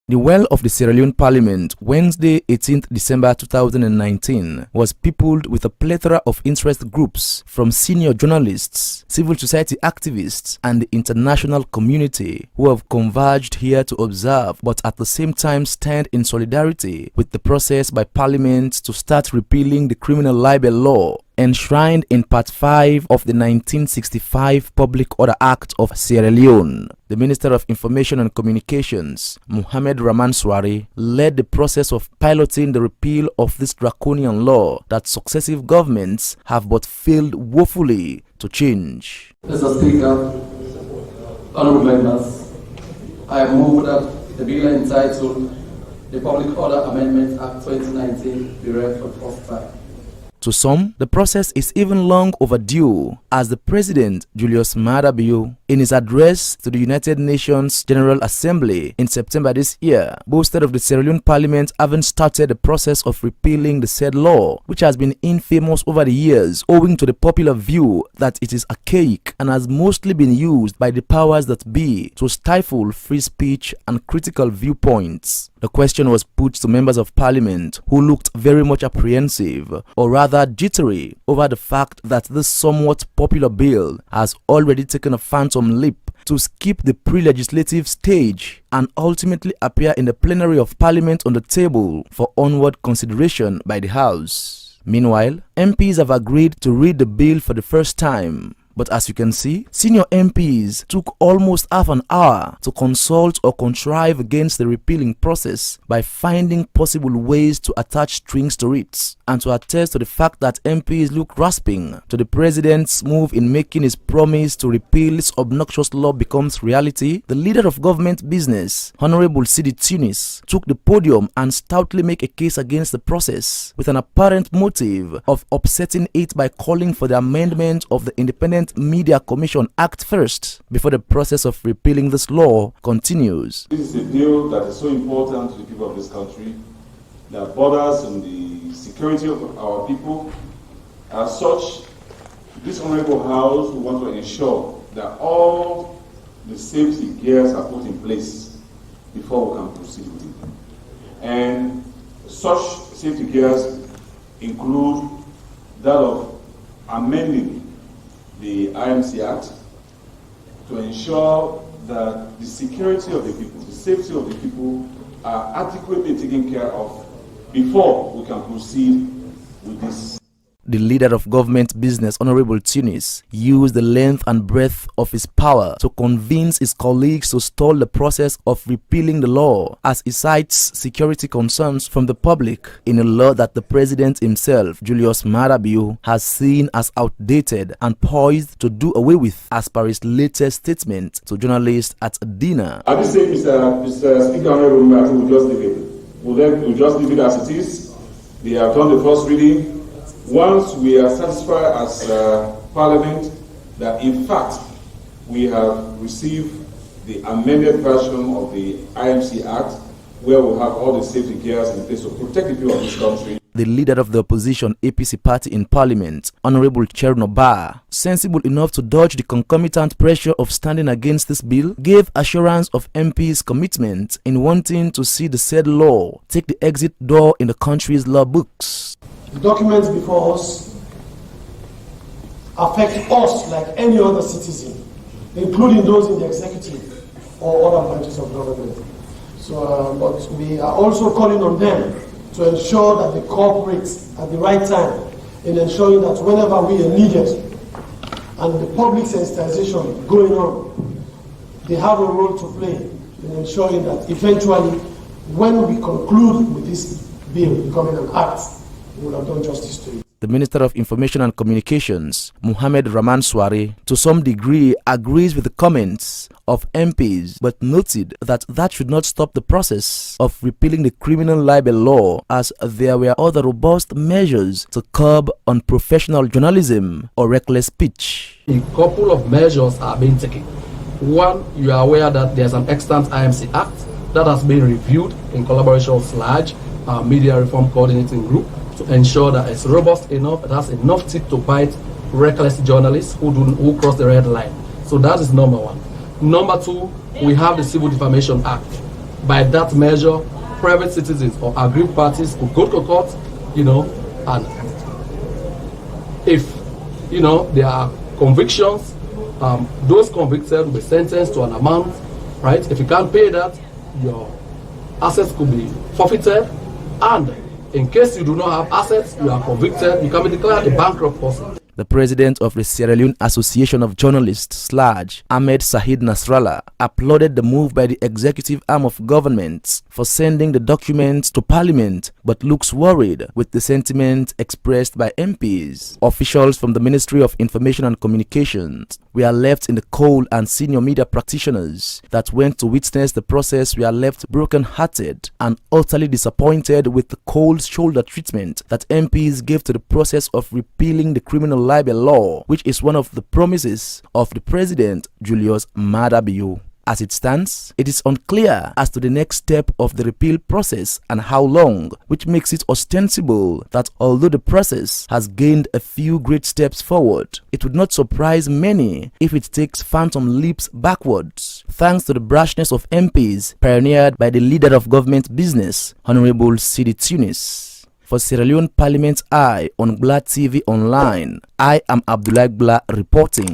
The well of the Sierra Leone Parliament, Wednesday, 18th December 2019, was peopled with a plethora of interest groups from senior journalists, civil society activists, and the international community who have converged here to observe but at the same time stand in solidarity with the process by Parliament to start repealing the criminal libel law enshrined in Part 5 of the 1965 Public Order Act of Sierra Leone. The Minister of Information and Communications, Mohamed led the process of piloting the repeal of this draconian law that successive governments have but failed woefully to change. Mr. Speaker, honorable members, I move that the bill entitled the Public Order Amendment Act 2019 be read for the first time. To some, the process is even long overdue, as the President, Julius Maada Bio, in his address to the United Nations General Assembly in September this year, boasted of the Sierra Leone Parliament having started the process of repealing the said law, which has been infamous over the years owing to the popular view that it is archaic and has mostly been used by the powers that be to stifle free speech and critical viewpoints. The question was put to members of Parliament who looked very much apprehensive, or rather jittery, over the fact that this somewhat popular bill has already taken a phantom leap to skip the pre-legislative stage and ultimately appear in the plenary of Parliament on the table for onward consideration by the House. Meanwhile, MPs have agreed to read the bill for the first time. But as you can see, senior MPs took almost half an hour to consult or contrive against the repealing process by finding possible ways to attach strings to it, and to attest to the fact that MPs look grasping to the President's move in making his promise to repeal this obnoxious law becomes reality. The leader of government business, Honorable Sidie Tunis, took the podium and stoutly made a case against the process with an apparent motive of upsetting it by calling for the amendment of the Independent Media Commission Act first before the process of repealing this law continues. This is a bill that is so important to the people of this country, that borders on the security of our people. As such, this Honorable House will want to ensure that all the safety gears are put in place before we can proceed with it. And such safety gears include that of amending the IMC Act to ensure that the security of the people, the safety of the people are adequately taken care of before we can proceed with this. The leader of government business, Honorable Tunis, used the length and breadth of his power to convince his colleagues to stall the process of repealing the law, as he cites security concerns from the public in a law that the President himself, Julius Maada Bio, has seen as outdated and poised to do away with, as per his latest statement to journalists at a dinner. At this stage, Mr. Speaker, Honorable, I think we'll just leave it. We'll just leave it as it is. They have done the first reading. Once we are satisfied as Parliament that in fact we have received the amended version of the IMC Act, where we have all the safety gears in place to protect the people of this country. The leader of the opposition APC party in Parliament, Honorable Chernoba, sensible enough to dodge the concomitant pressure of standing against this bill, gave assurance of MPs' commitment in wanting to see the said law take the exit door in the country's law books. The documents before us affect us like any other citizen, including those in the executive or other branches of government. So, but we are also calling on them to ensure that they cooperate at the right time in ensuring that whenever we are needed and the public sensitization going on, they have a role to play in ensuring that eventually, when we conclude with this bill becoming an act, we will have done justice to it. The Minister of Information and Communications, Mohamed, to some degree agrees with the comments of MPs, but noted that that should not stop the process of repealing the criminal libel law, as there were other robust measures to curb unprofessional journalism or reckless speech. A couple of measures are being taken. One, you are aware that there's an extant IMC Act that has been reviewed in collaboration with SLAG, our Media Reform Coordinating Group, to ensure that it's robust enough, it has enough teeth to bite reckless journalists who cross the red line. So that is number one. Number two, we have the Civil Defamation Act. by that measure, private citizens or aggrieved parties could go to court, and if, there are convictions, those convicted will be sentenced to an amount, right? If you can't pay that, your assets could be forfeited, and in case you do not have assets, you are convicted, you can be declared a bankrupt person. The president of the Sierra Leone Association of Journalists, SLAJ, Ahmed Said Nasrallah, applauded the move by the executive arm of government for sending the documents to Parliament, but looks worried with the sentiment expressed by MPs. Officials from the Ministry of Information and Communications were left in the cold, and senior media practitioners that went to witness the process were left broken-hearted and utterly disappointed with the cold shoulder treatment that MPs gave to the process of repealing the criminal libel law, which is one of the promises of the President Julius Maada Bio. As it stands, it is unclear as to the next step of the repeal process and how long, which makes it ostensible that although the process has gained a few great steps forward, it would not surprise many if it takes phantom leaps backwards, thanks to the brashness of MPs pioneered by the leader of government business, Honorable Sidie Tunis. For Sierra Leone Parliament Eye on Gla TV Online, I am Abdullah Gla reporting.